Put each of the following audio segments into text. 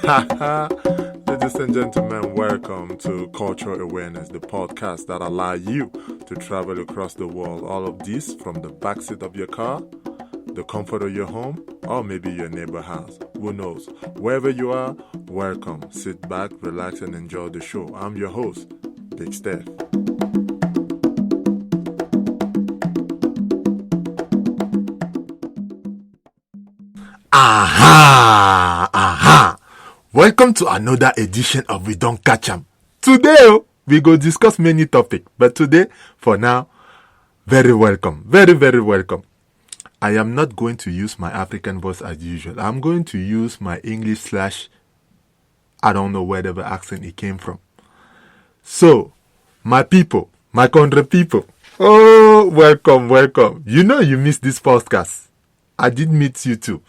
Ladies and gentlemen, welcome to Cultural Awareness, the podcast that allows you to travel across the world. All of this from the backseat of your car, the comfort of your home, or maybe your neighbor house. Who knows? Wherever you are, welcome. Sit back, relax, and enjoy the show. I'm your host, Big Steph. Aha! Welcome to another edition of We Don't Catch 'em. Today, we go discuss many topics, but today, for now, very welcome. Very, very welcome. I am not going to use my African voice as usual. I'm going to use my English / I don't know whatever accent it came from. So, my people, my country people, oh, welcome. You know you missed this podcast. I did meet you too.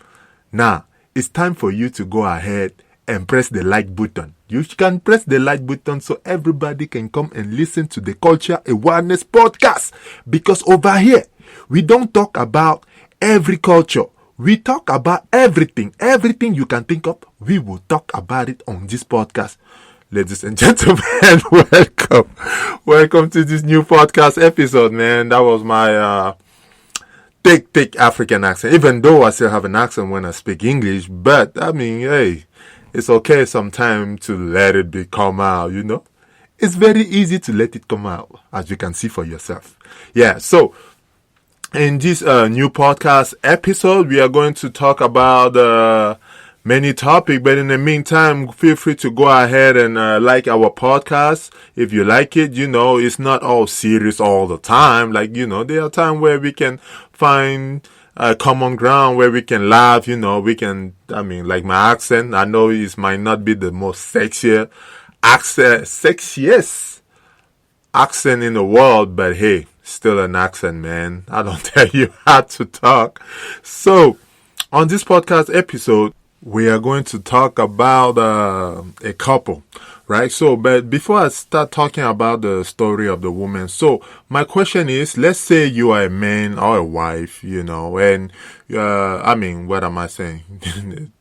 Now, it's time for you to go ahead and press the like button. You can press the like button so everybody can come and listen to the Culture Awareness podcast. Because over here, we don't talk about every culture. We talk about everything. Everything you can think of, we will talk about it on this podcast. Ladies and gentlemen, welcome. Welcome to this new podcast episode, man. That was my thick African accent, even though I still have an accent when I speak English. But I mean, hey, it's okay sometimes to let it come out, you know. It's very easy to let it come out, as you can see for yourself. Yeah, so in this new podcast episode, we are going to talk about many topics, but in the meantime, feel free to go ahead and like our podcast. If you like it, you know, it's not all serious all the time. Like, you know, there are times where we can find common ground, where we can laugh, you know, like my accent, I know it might not be the most sexiest accent in the world, but hey, still an accent, man. I don't tell you how to talk. So, on this podcast episode, we are going to talk about a couple, right? So, but before I start talking about the story of the woman, so my question is, let's say you are a man or a wife, you know, and what am I saying?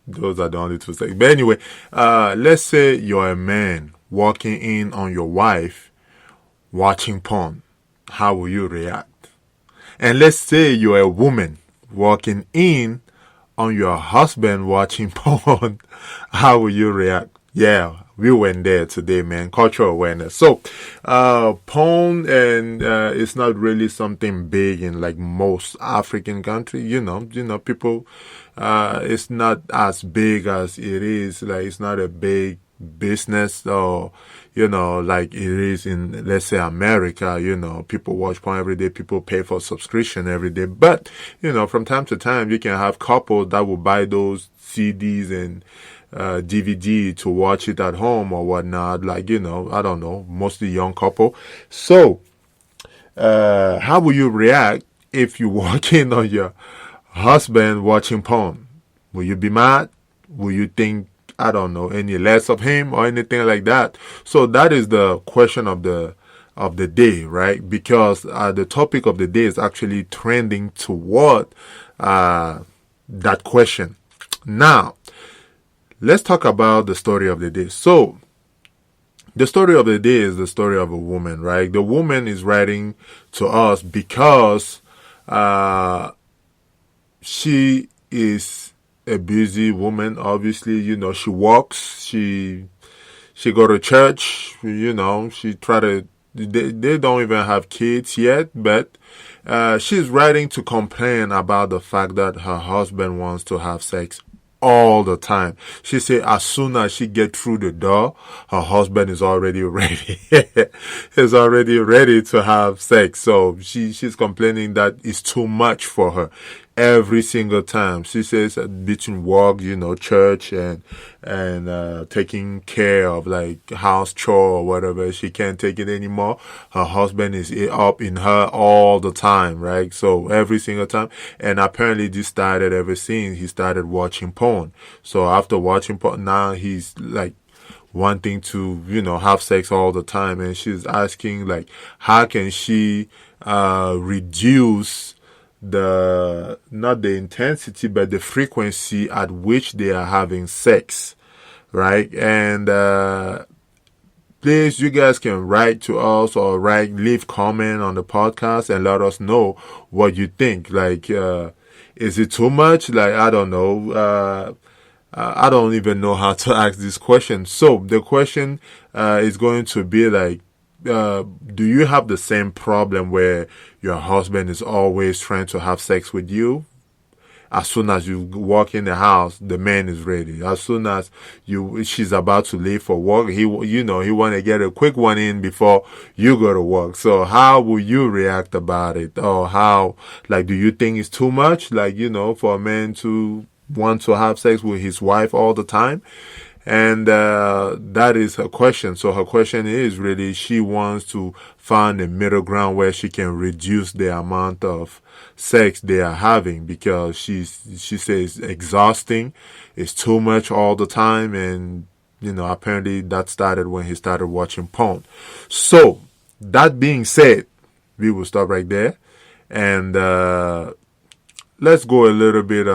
Those are the only two things. But anyway, let's say you're a man walking in on your wife watching porn. How will you react? And let's say you're a woman walking in on your husband watching porn. How will you react? Yeah, we went there today, man. Cultural awareness. So, porn and it's not really something big in like most African countries. You know, people. It's not as big as it is. Like, it's not a big business, or you know, like it is in, let's say, America. You know, people watch porn every day, people pay for subscription every day, but you know, from time to time you can have couples that will buy those CDs and DVD to watch it at home or whatnot, like, you know, I don't know, mostly young couple. So how will you react if you walk in on your husband watching porn? Will you be mad? Will you think, I don't know, any less of him or anything like that? So that is the question of the day, right? Because the topic of the day is actually trending toward that question. Now, let's talk about the story of the day. So, the story of the day is the story of a woman, right? The woman is writing to us because she is a busy woman. Obviously, you know, she works, she go to church, you know, they don't even have kids yet, but she's writing to complain about the fact that her husband wants to have sex all the time. She said as soon as she get through the door, her husband is already ready. He's already ready to have sex. So she's complaining that it's too much for her every single time. She says between work, you know, church and taking care of like house chore or whatever, she can't take it anymore. Her husband is up in her all the time, right? So every single time. And apparently this started ever since he started watching porn. So after watching porn, now he's like wanting to, you know, have sex all the time. And she's asking like, how can she reduce not the intensity, but the frequency at which they are having sex, right? And please, you guys can write to us or leave comment on the podcast and let us know what you think. Like, is it too much? Like, I don't know. I don't even know how to ask this question. So the question is going to be like, do you have the same problem where your husband is always trying to have sex with you? As soon as you walk in the house, the man is ready. As soon as she's about to leave for work, he want to get a quick one in before you go to work. So how will you react about it? Or how, like, do you think it's too much? Like, for a man to want to have sex with his wife all the time? And that is her question. So her question is really, she wants to find a middle ground where she can reduce the amount of sex they are having, because she says exhausting, it's too much all the time, and apparently that started when he started watching porn. So that being said, we will stop right there, and let's go a little bit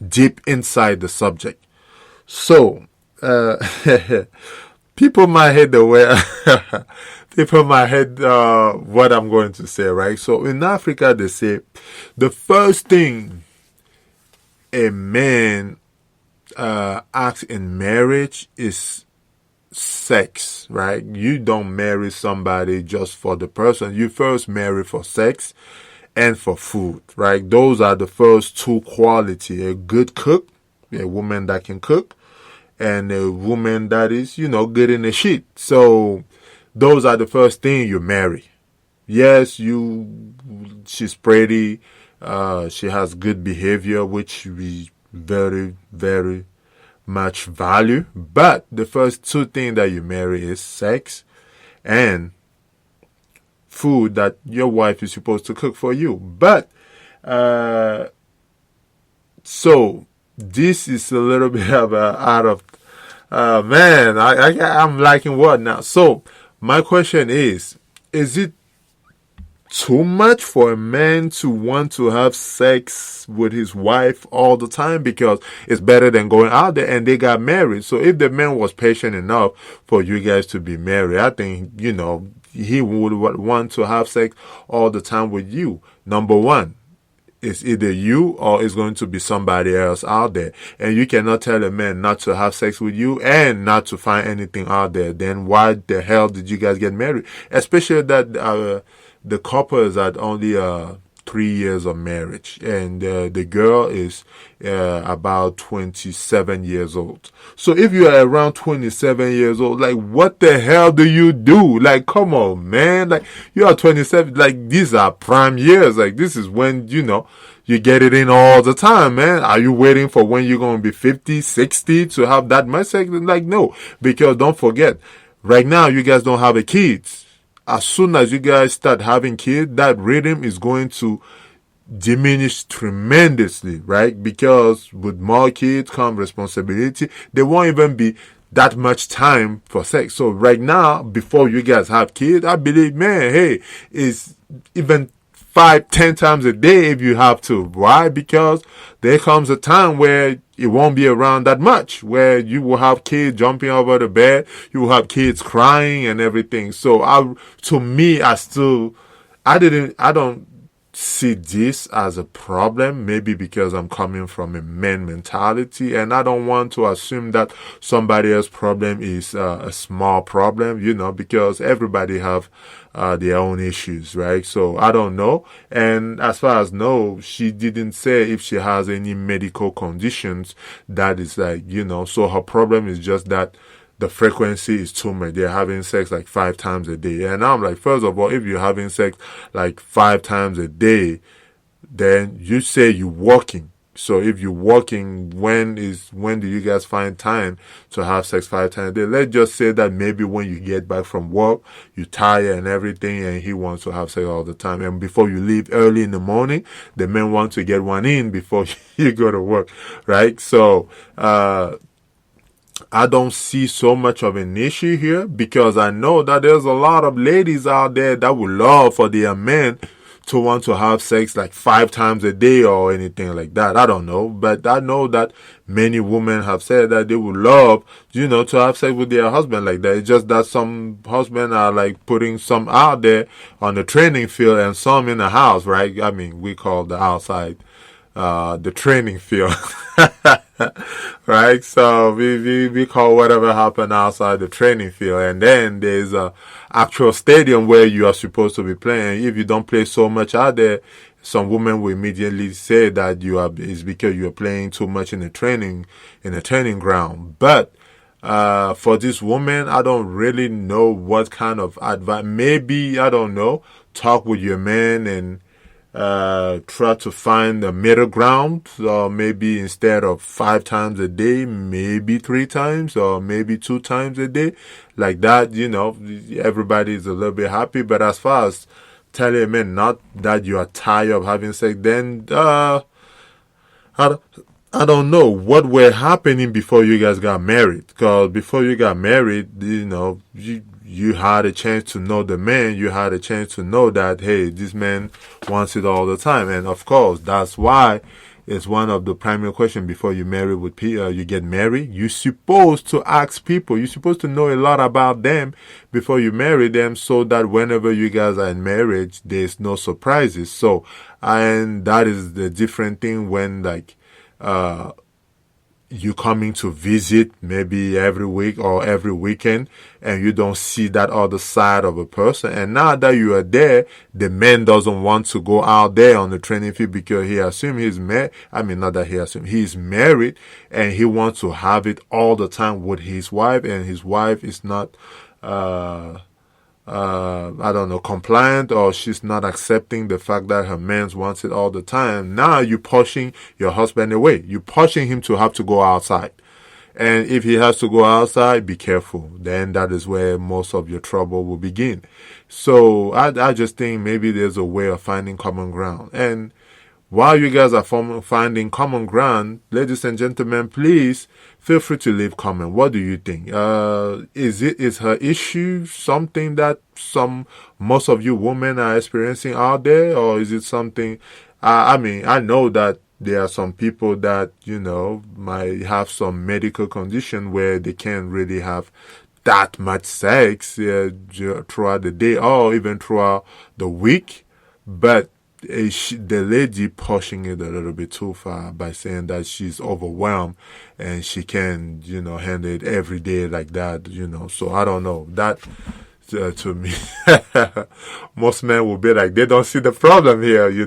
deep inside the subject. So, people might hate the way, people might hate what I'm going to say, right? So in Africa, they say the first thing a man asks in marriage is sex, right? You don't marry somebody just for the person. You first marry for sex and for food, right? Those are the first two qualities. A good cook, a woman that can cook, and a woman that is, good in the shit. So those are the first thing you marry. Yes, she's pretty, she has good behavior, which we very, very much value. But the first two things that you marry is sex and food that your wife is supposed to cook for you. But, so this is a little bit of out of, man, I'm liking what now? So my question is it too much for a man to want to have sex with his wife all the time? Because it's better than going out there, and they got married. So if the man was patient enough for you guys to be married, I think, he would want to have sex all the time with you. Number one, it's either you or it's going to be somebody else out there. And you cannot tell a man not to have sex with you and not to find anything out there. Then why the hell did you guys get married? Especially that the couple is at only 3 years of marriage, and the girl is about 27 years old. So if you are around 27 years old, like, what the hell do you do? Like, come on, man. Like, you are 27. Like, these are prime years. Like, this is when, you get it in all the time, man. Are you waiting for when you're going to be 50, 60 to have that much sex? Like, no. Because don't forget, right now, you guys don't have a kids. As soon as you guys start having kids, that rhythm is going to diminish tremendously, right? Because with more kids come responsibility. There won't even be that much time for sex. So right now, before you guys have kids, I believe, man, hey, it's even 5-10 times a day if you have to. Why? Because there comes a time where it won't be around that much, where you will have kids jumping over the bed, you will have kids crying and everything. So I don't see this as a problem, maybe because I'm coming from a man mentality, and I don't want to assume that somebody else's problem is a small problem, because everybody have their own issues, right? So I don't know. And as far as no, she didn't say if she has any medical conditions that is like, so her problem is just that the frequency is too much. They're having sex like 5 times a day. And I'm like, first of all, if you're having sex like 5 times a day, then you say you're working. So if you're working, when do you guys find time to have sex 5 times a day? Let's just say that maybe when you get back from work, you're tired and everything, and he wants to have sex all the time. And before you leave early in the morning, the men want to get one in before you go to work, right? So, I don't see so much of an issue here, because I know that there's a lot of ladies out there that would love for their men to want to have sex like 5 times a day or anything like that. I don't know. But I know that many women have said that they would love, to have sex with their husband like that. It's just that some husbands are like putting some out there on the training field and some in the house, right? I mean, we call the outside, the training field. Right? So we call whatever happened outside the training field. And then there's a actual stadium where you are supposed to be playing. If you don't play so much out there, some women will immediately say that it's because you are playing too much in the training ground. But for this woman, I don't really know what kind of advice. Maybe, I don't know, talk with your man and try to find the middle ground, or maybe instead of 5 times a day, maybe 3 times, or maybe 2 times a day, like that. Everybody is a little bit happy. But as far as telling a man not that you are tired of having sex, then I don't know what were happening before you guys got married. Because before you got married, you had a chance to know the man. You had a chance to know that, hey, this man wants it all the time. And of course, that's why it's one of the primary questions before you you get married. You're supposed to ask people. You're supposed to know a lot about them before you marry them, so that whenever you guys are in marriage, there's no surprises. So, and that is the different thing when you coming to visit maybe every week or every weekend, and you don't see that other side of a person. And now that you are there, the man doesn't want to go out there on the training field because he assumes he's married. I mean, not that he assumes, he's married, and he wants to have it all the time with his wife, and his wife is not I don't know, compliant, or she's not accepting the fact that her man wants it all the time. Now you're pushing your husband away. You're pushing him to have to go outside. And if he has to go outside, be careful. Then that is where most of your trouble will begin. So I just think maybe there's a way of finding common ground. And while you guys are finding common ground, ladies and gentlemen, please feel free to leave comment. What do you think? Is her issue something that most of you women are experiencing out there, or is it something? I mean, I know that there are some people that might have some medical condition where they can't really have that much sex throughout the day or even throughout the week, but the lady pushing it a little bit too far by saying that she's overwhelmed and she can, handle it every day like that, So I don't know. That, to me, most men will be like, they don't see the problem here, they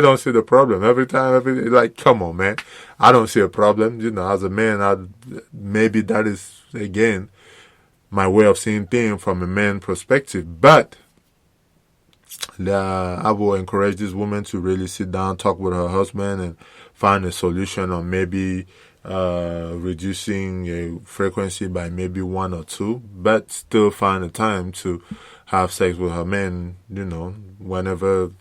don't see the problem. Every time, like, come on, man. I don't see a problem. As a man, maybe that is, again, my way of seeing things from a man perspective. But I will encourage this woman to really sit down, talk with her husband, and find a solution on maybe reducing a frequency by maybe 1 or 2, but still find a time to have sex with her man, whenever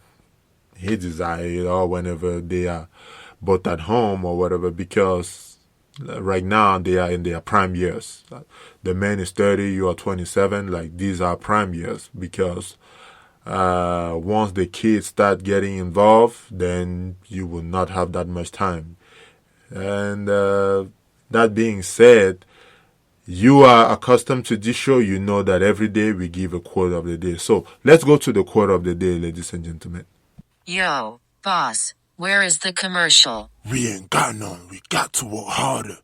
he desires or whenever they are both at home or whatever, because right now they are in their prime years. The man is 30, you are 27, like these are prime years, because once the kids start getting involved, then you will not have that much time. And that being said, you are accustomed to this show. You know that every day we give a quote of the day. So let's go to the quote of the day, ladies and gentlemen. Yo, boss, where is the commercial? We ain't got none. We got to work harder.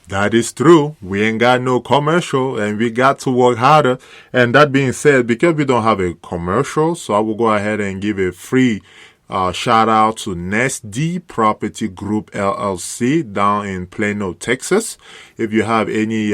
That is true. We ain't got no commercial, and we got to work harder. And that being said, because we don't have a commercial, so I will go ahead and give a free shout out to Nest D Property Group LLC down in Plano, Texas. If you have any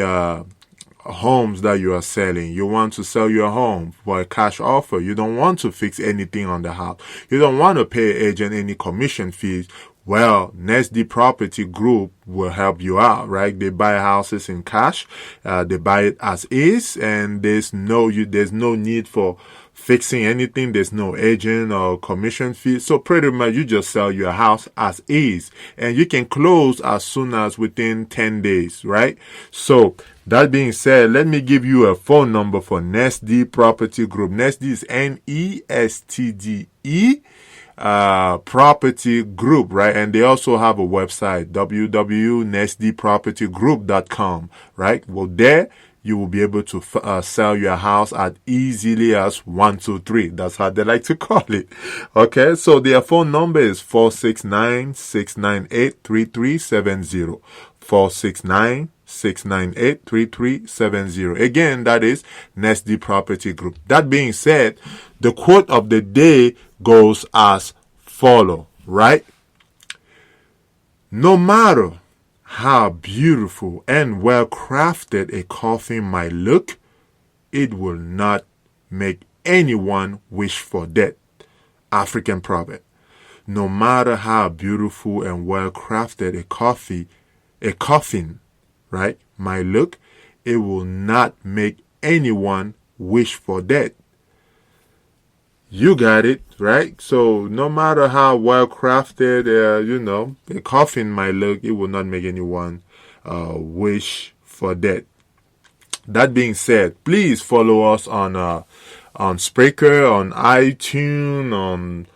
homes that you are selling, you want to sell your home for a cash offer, you don't want to fix anything on the house, you don't want to pay agent any commission fees, well, Nest D Property Group will help you out, right? They buy houses in cash, they buy it as is, and there's no need for fixing anything. There's no agent or commission fee. So pretty much you just sell your house as is, and you can close as soon as within 10 days, right? So that being said, let me give you a phone number for Nestd Property Group. Nestd is Nestde. Property Group, right? And they also have a website, www.nestdpropertygroup.com, right? Well, there you will be able to sell your house at easily as 1, 2, 3. That's how they like to call it. Okay, so their phone number is 469-698-3370. 469-698-3370. Again, that is Nestd Property Group. That being said, the quote of the day goes as follow, right? No matter how beautiful and well crafted a coffin might look, it will not make anyone wish for death. African proverb. No matter how beautiful and well crafted a coffin, right, might look, it will not make anyone wish for death. You got it, right? So no matter how well crafted, a coffin might look, it will not make anyone wish for death. That being said, please follow us on Spreaker, on iTunes, on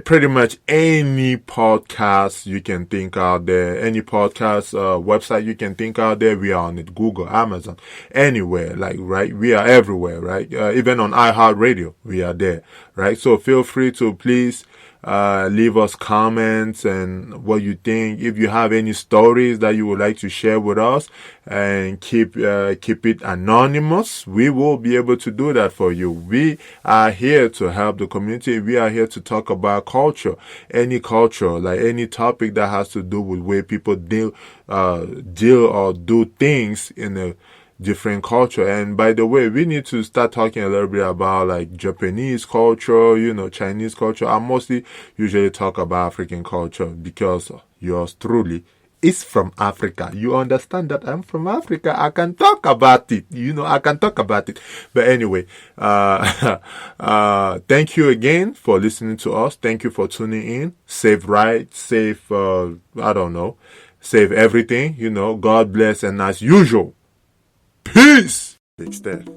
pretty much any podcast you can think out there, any podcast website you can think out there. We are on it. Google, Amazon, anywhere, right? We are everywhere, right? Even on iHeartRadio, we are there, right? So feel free to please leave us comments and what you think. If you have any stories that you would like to share with us, and keep it anonymous, we will be able to do that for you. We are here to help the community. We are here to talk about culture, any culture, like any topic that has to do with where people deal or do things in a different culture. And by the way, we need to start talking a little bit about like Japanese culture, Chinese culture. I mostly usually talk about African culture because yours truly is from Africa. You understand that I'm from Africa. I can talk about it. I can talk about it. But anyway, thank you again for listening to us. Thank you for tuning in. Safe ride, safe, save everything. God bless. And as usual, peace. Big step.